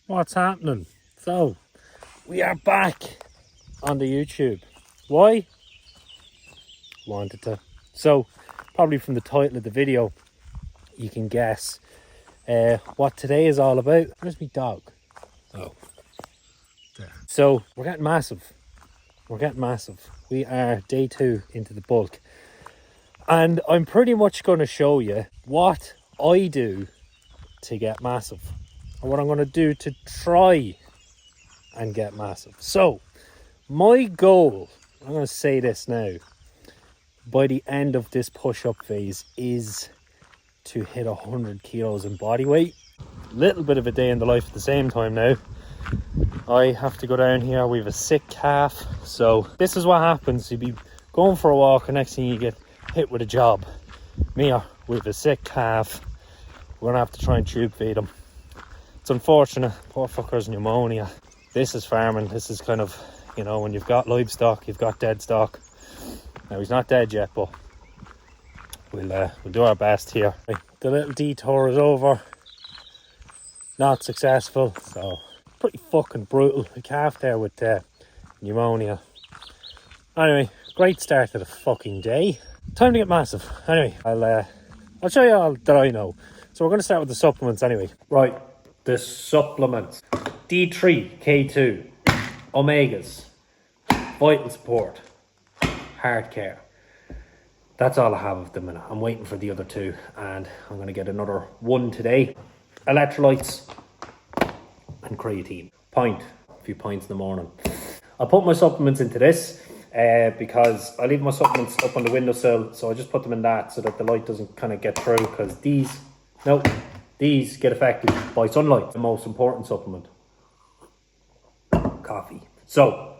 What's happening? So, we are back on the YouTube. Why? Wanted to. So, probably from the title of the video, you can guess what today is all about. Where's my dog? Oh, there. So, we're getting massive. We're getting massive. We are day 2 into the bulk. And I'm pretty much going to show you what I do to get massive. And what I'm going to do to try and get massive. So, my goal, I'm going to say this now, by the end of this push-up phase is to hit 100 kilos in body weight. Little bit of a day in the life at the same time now. I have to go down here, we have a sick calf. So this is what happens, you be going for a walk and next thing you get hit with a job. Me, we have a sick calf. We're going to have to try and tube feed him. It's unfortunate, poor fucker's pneumonia. This is farming, this is kind of, you know, when you've got livestock, you've got dead stock. Now he's not dead yet, but we'll do our best here. The little detour is over. Not successful, so pretty fucking brutal. A calf there with pneumonia. Anyway, great start to the fucking day. Time to get massive. Anyway, I'll show you all that I know. So we're going to start with the supplements anyway. Right, the supplements. D3, K2, Omegas, Vital Support, Heart Care. That's all I have at the minute. I'm waiting for the other 2 and I'm going to get another 1 today. Electrolytes and creatine. A few pints in the morning. I'll put my supplements into this because I leave my supplements up on the windowsill, so I just put them in that so that the light doesn't kind of get through, because these get affected by sunlight. The most important supplement. Coffee. So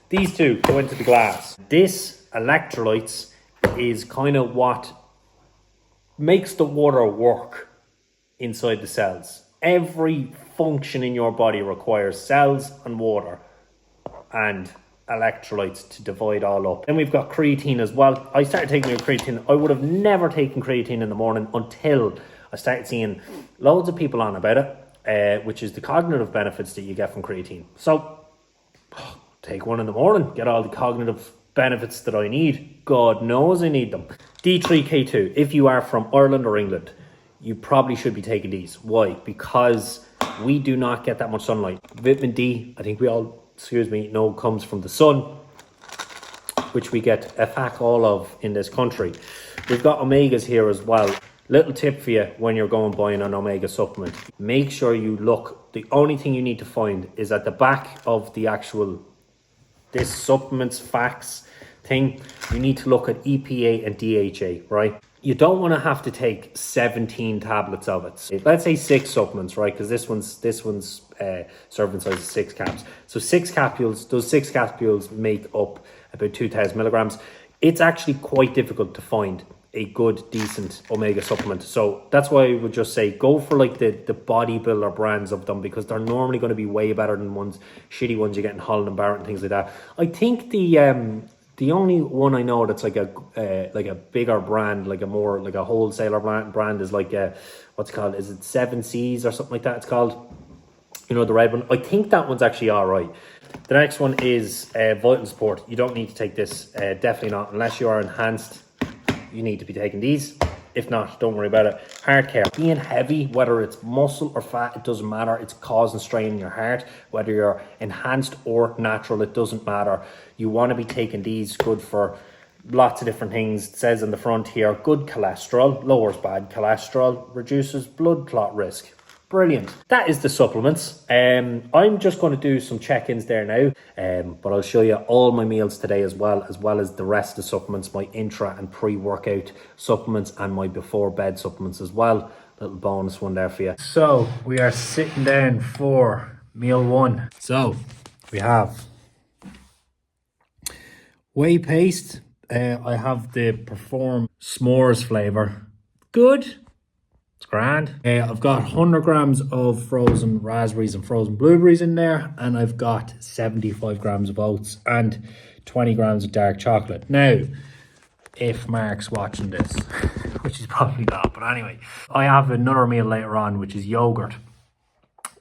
these 2 go into the glass. This electrolytes is kind of what makes the water work inside the cells. Every function in your body requires cells and water and electrolytes to divide all up. Then we've got creatine as well. I started taking my creatine. I would have never taken creatine in the morning until I started seeing loads of people on about it, which is the cognitive benefits that you get from creatine. So take 1 in the morning, get all the cognitive benefits that I need. God knows I need them. D3K2, if you are from Ireland or England, you probably should be taking these. Why? Because we do not get that much sunlight. Vitamin D, I think we all, know comes from the sun, which we get a fuck all of in this country. We've got omegas here as well. Little tip for you when you're going buying an omega supplement. Make sure you look, the only thing you need to find is at the back of the actual, this supplements facts thing, you need to look at EPA and DHA, right? You don't want to have to take 17 tablets of it. Let's say 6 supplements, right? Because this one's serving size is 6 caps. So 6 capsules, those 6 capsules make up about 2,000 milligrams. It's actually quite difficult to find a good, decent omega supplement. So that's why I would just say go for like the bodybuilder brands of them, because they're normally going to be way better than shitty ones you get in Holland and Barrett and things like that. I think the only one I know that's like a bigger brand, like a wholesaler brand is like what's it called? Is it 7 Seas or something like that? It's called, you know, the red one. I think that one's actually all right. The next one is Vital Support. You don't need to take this, definitely not, unless you are enhanced. You need to be taking these. If not, don't worry about it. Heart Care. Being heavy, whether it's muscle or fat, it doesn't matter. It's causing strain in your heart. Whether you're enhanced or natural, it doesn't matter. You want to be taking these, good for lots of different things. It says on the front here, good cholesterol, lowers bad cholesterol, reduces blood clot risk. Brilliant. That is the supplements. I'm just going to do some check-ins there now, but I'll show you all my meals today as well as the rest of the supplements, my intra and pre-workout supplements and my before bed supplements as well. Little bonus one there for you. So we are sitting down for meal 1. So we have whey paste. I have the Perform S'mores flavour. Good. It's grand. I've got 100 grams of frozen raspberries and frozen blueberries in there, and I've got 75 grams of oats and 20 grams of dark chocolate. Now, if Mark's watching this, which is probably not, but anyway, I have another meal later on, which is yogurt.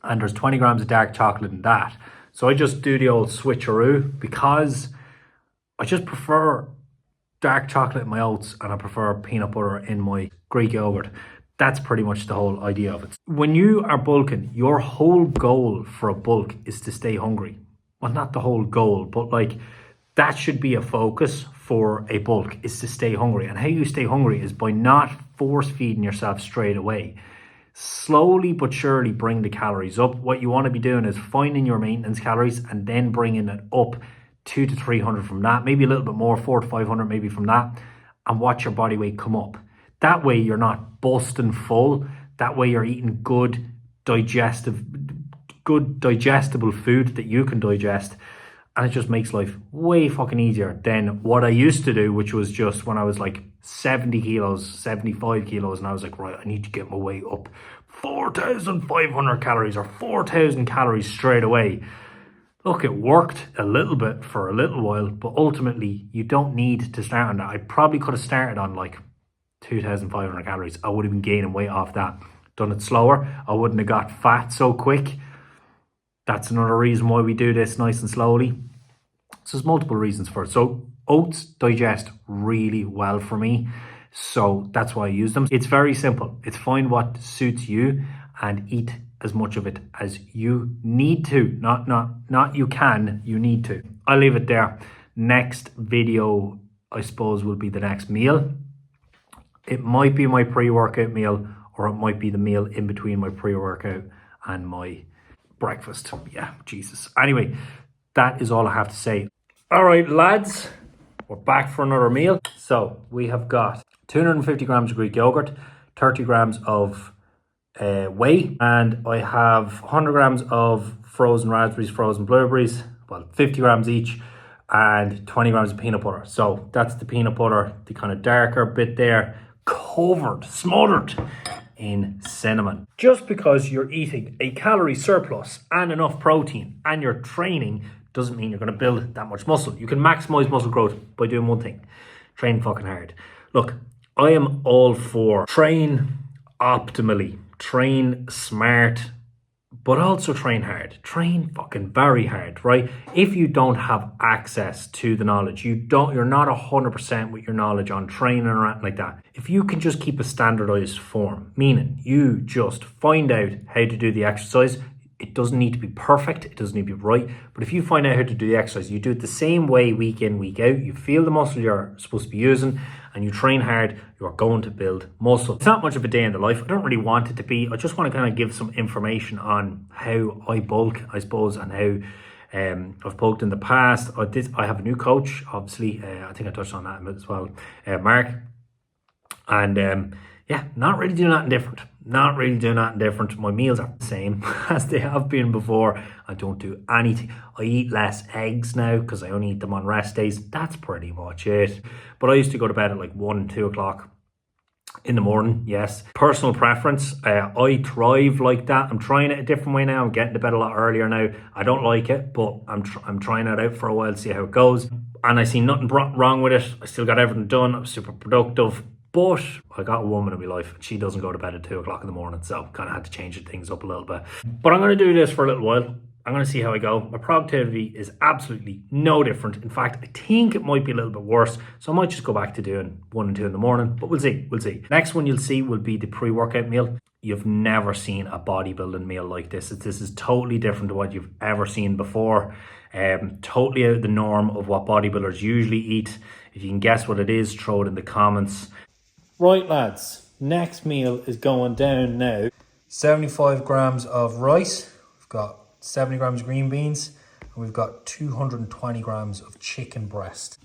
and there's 20 grams of dark chocolate in that. So I just do the old switcheroo because I just prefer dark chocolate in my oats and I prefer peanut butter in my Greek yogurt. That's pretty much the whole idea of it. When you are bulking, your whole goal for a bulk is to stay hungry. Well, not the whole goal, but like that should be a focus for a bulk, is to stay hungry. And how you stay hungry is by not force feeding yourself straight away. Slowly but surely bring the calories up. What you want to be doing is finding your maintenance calories and then bringing it up 200 to 300 from that, maybe a little bit more, 400 to 500 maybe from that, and watch your body weight come up. That way you're not busting full. That way you're eating good digestible food that you can digest. And it just makes life way fucking easier than what I used to do, which was just when I was like 70 kilos, 75 kilos, and I was like, right, I need to get my weight up 4,500 calories or 4,000 calories straight away. Look, it worked a little bit for a little while, but ultimately you don't need to start on that. I probably could have started on like 2,500 calories. I would have been gaining weight off that. Done it slower, I wouldn't have got fat so quick. That's another reason why we do this nice and slowly. So there's multiple reasons for it. So oats digest really well for me. So that's why I use them. It's very simple. It's find what suits you and eat as much of it as you need to. Not you can, you need to. I'll leave it there. Next video, I suppose, will be the next meal. It might be my pre-workout meal, or it might be the meal in between my pre-workout and my breakfast. Yeah, Jesus. Anyway, that is all I have to say. All right, lads, we're back for another meal. So we have got 250 grams of Greek yogurt, 30 grams of whey, and I have 100 grams of frozen raspberries, frozen blueberries, well, 50 grams each, and 20 grams of peanut butter. So that's the peanut butter, the kind of darker bit there, covered, smothered in cinnamon. Just because you're eating a calorie surplus and enough protein and you're training doesn't mean you're going to build that much muscle. You can maximize muscle growth by doing one thing: train fucking hard. Look, I am all for train optimally, train smart, but also train hard. Train fucking very hard, right? If you don't have access to the knowledge, you're not 100% with your knowledge on training or anything like that. If you can just keep a standardized form, meaning you just find out how to do the exercise. It doesn't need to be perfect, it doesn't need to be right, but if you find out how to do the exercise, you do it the same way week in, week out, you feel the muscle you're supposed to be using, and you train hard, you're going to build muscle. It's not much of a day in the life. I don't really want it to be. I just want to kind of give some information on how I bulk, I suppose, and how I've bulked in the past. I have a new coach, obviously. I think I touched on that as well, Mark. And yeah, not really doing nothing different. Not really doing nothing different. My meals are the same as they have been before. I don't do anything. I eat less eggs now because I only eat them on rest days. That's pretty much it. But I used to go to bed at like 1, 2 o'clock in the morning, yes. Personal preference. I thrive like that. I'm trying it a different way now. I'm getting to bed a lot earlier now. I don't like it, but I'm trying it out for a while to see how it goes. And I see nothing wrong with it. I still got everything done. I'm super productive. But I got a woman in my life and she doesn't go to bed at 2 o'clock in the morning, so kind of had to change things up a little bit. But I'm going to do this for a little while. I'm going to see how I go. My productivity is absolutely no different. In fact, I think it might be a little bit worse, so I might just go back to doing 1 and 2 in the morning, but we'll see. Next one you'll see will be the pre-workout meal. You've never seen a bodybuilding meal like this. This is totally different to what you've ever seen before. Totally out of the norm of what bodybuilders usually eat. If you can guess what it is, throw it in the comments. Right, lads, next meal is going down now. 75 grams of rice. We've got 70 grams of green beans. And we've got 220 grams of chicken breast.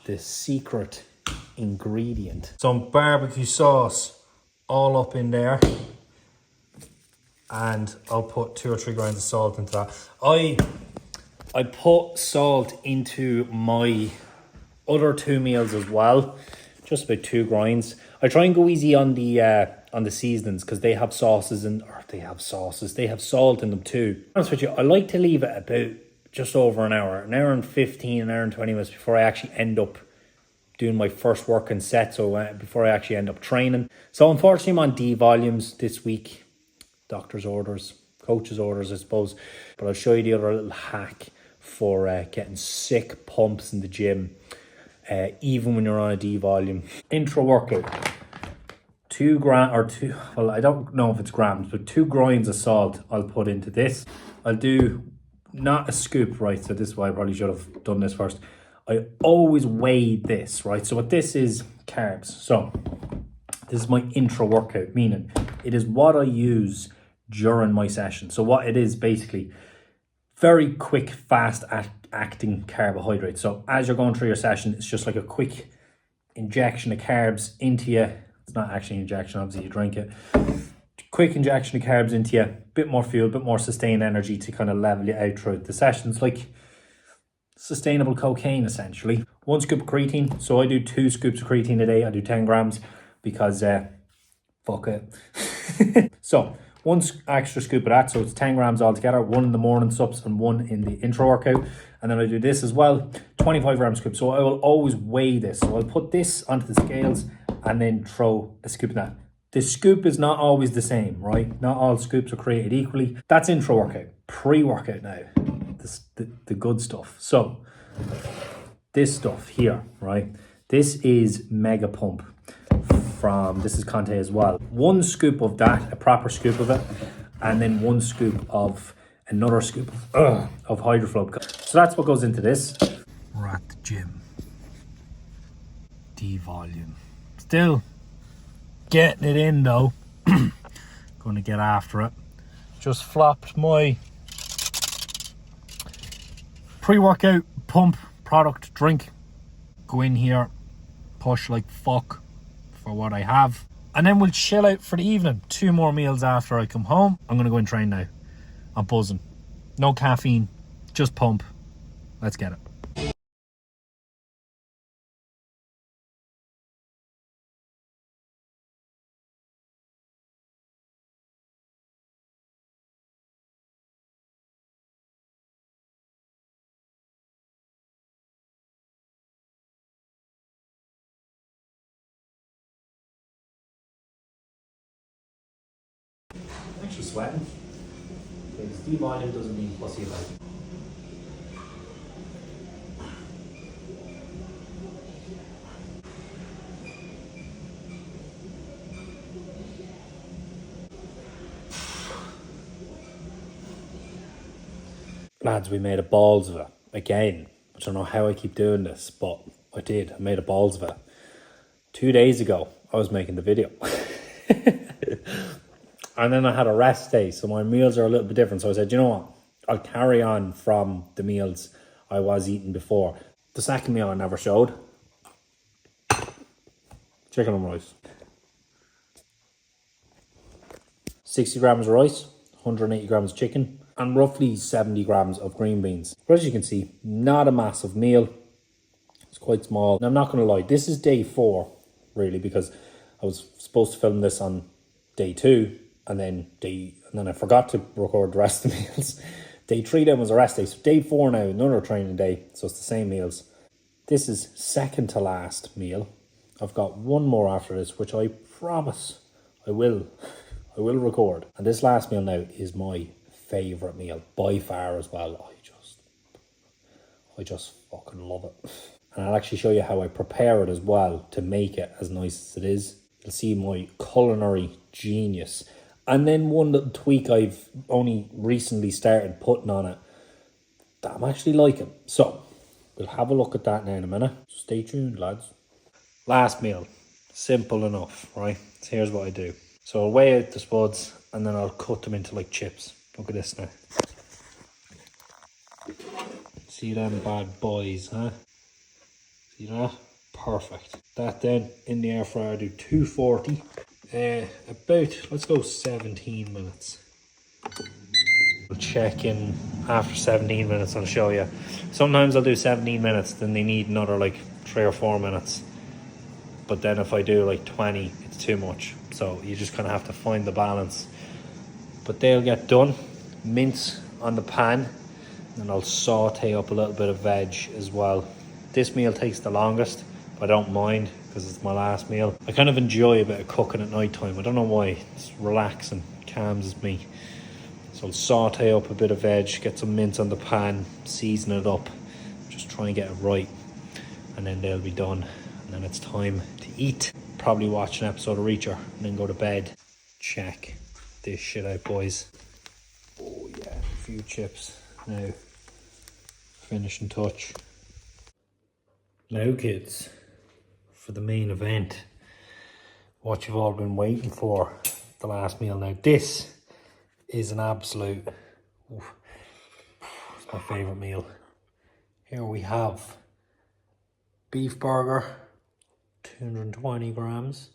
The secret ingredient. Some barbecue sauce all up in there. And I'll put 2 or 3 grains of salt into that. I put salt into my other 2 meals as well. Just about 2 grinds. I try and go easy on the seasonings because they have sauces they have salt in them too. To be honest with you, I like to leave it about just over an hour and 15, an hour and 20 minutes before I actually end up doing my first working set. So before I actually end up training. So unfortunately, I'm on D volumes this week. Doctor's orders. coach's orders, I suppose. But I'll show you the other little hack for getting sick pumps in the gym, even when you're on a D volume. Intro workout. 2 grams, or two, well, I don't know if it's grams, but 2 grinds of salt I'll put into this. I'll do not a scoop, right? So this is why I probably should have done this first. I always weigh this, right? So what this is, carbs. So this is my intro workout, meaning it is what I use during my session. So what it is basically, very quick, fast acting carbohydrate. So as you're going through your session, it's just like a quick injection of carbs into you. It's not actually an injection, obviously you drink it. Quick injection of carbs into you, bit more fuel, bit more sustained energy to kind of level you out throughout the sessions. Like sustainable cocaine, essentially. 1 scoop of creatine. So I do 2 scoops of creatine a day. I do 10 grams because fuck it. So 1 extra scoop of that. So it's 10 grams altogether. 1 in the morning subs and 1 in the intro workout. And then I do this as well. 25 gram scoop. So I will always weigh this. So I'll put this onto the scales and then throw a scoop of that. The scoop is not always the same, right? Not all scoops are created equally. That's intro workout. Pre-workout now. The good stuff. So this stuff here, right? This is Mega Pump this is Conte as well. 1 scoop of that, a proper scoop of it, and then 1 scoop of another scoop of Hydroflow. So that's what goes into this. We're at the gym. D volume. Still getting it in though. Gonna get after it. Just flopped my pre-workout pump product drink. Go in here, push like fuck for what I have, and then we'll chill out for the evening. 2 more meals after I come home. I'm gonna go and train now. I'm buzzing. No caffeine, just pump. Let's get it. I'm actually sweating. Because D volume doesn't mean pussy about. Lads, we made a balls of it. Again, I don't know how I keep doing this, but I did. I made a balls of it. 2 days ago, I was making the video. And then I had a rest day, so my meals are a little bit different. So I said, you know what? I'll carry on from the meals I was eating before. The second meal I never showed. Chicken and rice. 60 grams of rice, 180 grams of chicken, and roughly 70 grams of green beans. But as you can see, not a massive meal. It's quite small. Now, I'm not going to lie, this is day 4, really, because I was supposed to film this on day 2, and then I forgot to record the rest of the meals. Day 3 then was a rest day. So day 4 now, another training day. So it's the same meals. This is second to last meal. I've got 1 more after this, which I promise I will record. And this last meal now is my favourite meal by far as well. I just fucking love it. And I'll actually show you how I prepare it as well to make it as nice as it is. You'll see my culinary genius. And then one little tweak I've only recently started putting on it that I'm actually liking. So, we'll have a look at that now in a minute. Stay tuned, lads. Last meal. Simple enough, right? So here's what I do. So I'll weigh out the spuds and then I'll cut them into like chips. Look at this now. See them bad boys, huh? See that? Perfect. That then in the air fryer I do 240. Let's go 17 minutes. We'll check in after 17 minutes. I'll show you. Sometimes I'll do 17 minutes, then they need another like 3 or 4 minutes. But then if I do like 20, it's too much. So you just kind of have to find the balance. But they'll get done. Mince on the pan. And I'll saute up a little bit of veg as well. This meal takes the longest, but I don't mind because it's my last meal. I kind of enjoy a bit of cooking at night time. I don't know why. It's relaxing, calms me. So So I'll saute up a bit of veg, get some mince on the pan, season it up, just try and get it right, and then they'll be done. And then it's time to eat. Probably watch an episode of Reacher and then go to bed. Check this shit out, boys. Oh yeah, a few chips now. Finishing touch. Now kids, for the main event, what you've all been waiting for, the last meal. Now this is an absolute, it's my favourite meal. Here we have beef burger, 220 grams.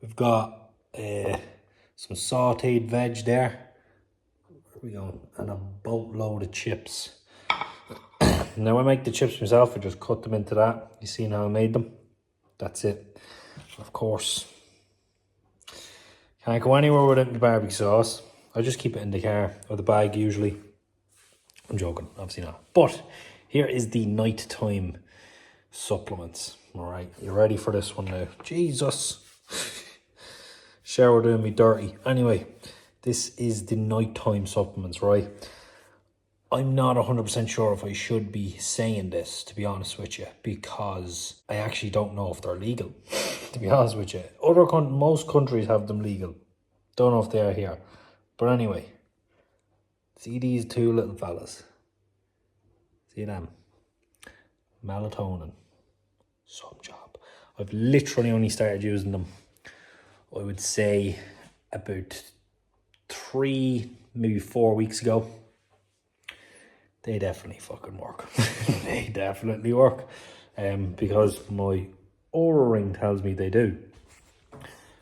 We've got some sauteed veg there. There we go, and a boatload of chips. Now I make the chips myself. I just cut them into that. You seen how I made them? That's it. Of course, can't go anywhere without the barbecue sauce. I just keep it in the car or the bag usually. I'm joking, obviously not. But here is the nighttime supplements. All right, you ready for this one now? Jesus. Shower doing me dirty. Anyway, this is the nighttime supplements, right? I'm not 100% sure if I should be saying this, to be honest with you, because I actually don't know if they're legal, to be honest with you. Most countries have them legal. Don't know if they are here. But anyway, see these two little fellas? See them? Melatonin. Some job. I've literally only started using them, I would say, about 3, maybe 4 weeks ago. They definitely fucking work. They definitely work. Because my Oura ring tells me they do.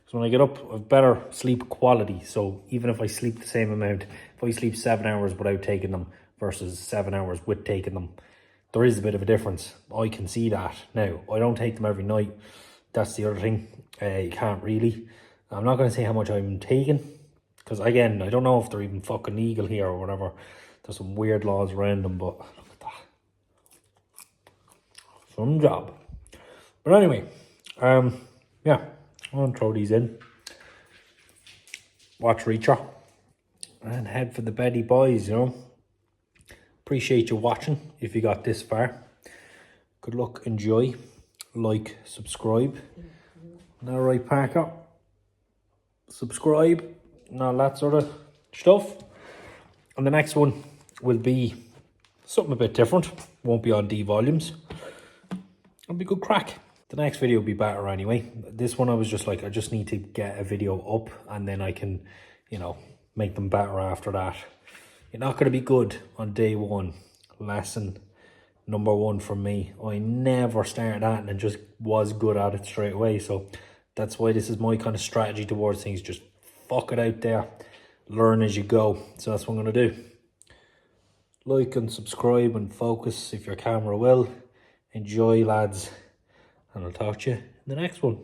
So when I get up, I have better sleep quality. So even if I sleep the same amount, if I sleep 7 hours without taking them versus 7 hours with taking them, there is a bit of a difference. I can see that. Now, I don't take them every night. That's the other thing. You can't really. I'm not going to say how much I'm taking, because again, I don't know if they're even fucking legal here or whatever. There's some weird laws around them, but look at that. Some job. But anyway, yeah, I'm going to throw these in. Watch Reacher. And head for the beddy, boys, you know. Appreciate you watching if you got this far. Good luck, enjoy, like, subscribe. All right, Parker. Subscribe and all that sort of stuff. And the next one will be something a bit different. Won't be on D volumes. It'll be good crack. The next video will be better anyway. This one I was just like, I just need to get a video up and then I can, you know, make them better after that. You're not going to be good on day one. Lesson number 1 from me. I never started at it and just was good at it straight away. So that's why this is my kind of strategy towards things. Just fuck it out there. Learn as you go. So that's what I'm going to do. Like and subscribe and focus if your camera will. Enjoy, lads. And I'll talk to you in the next one.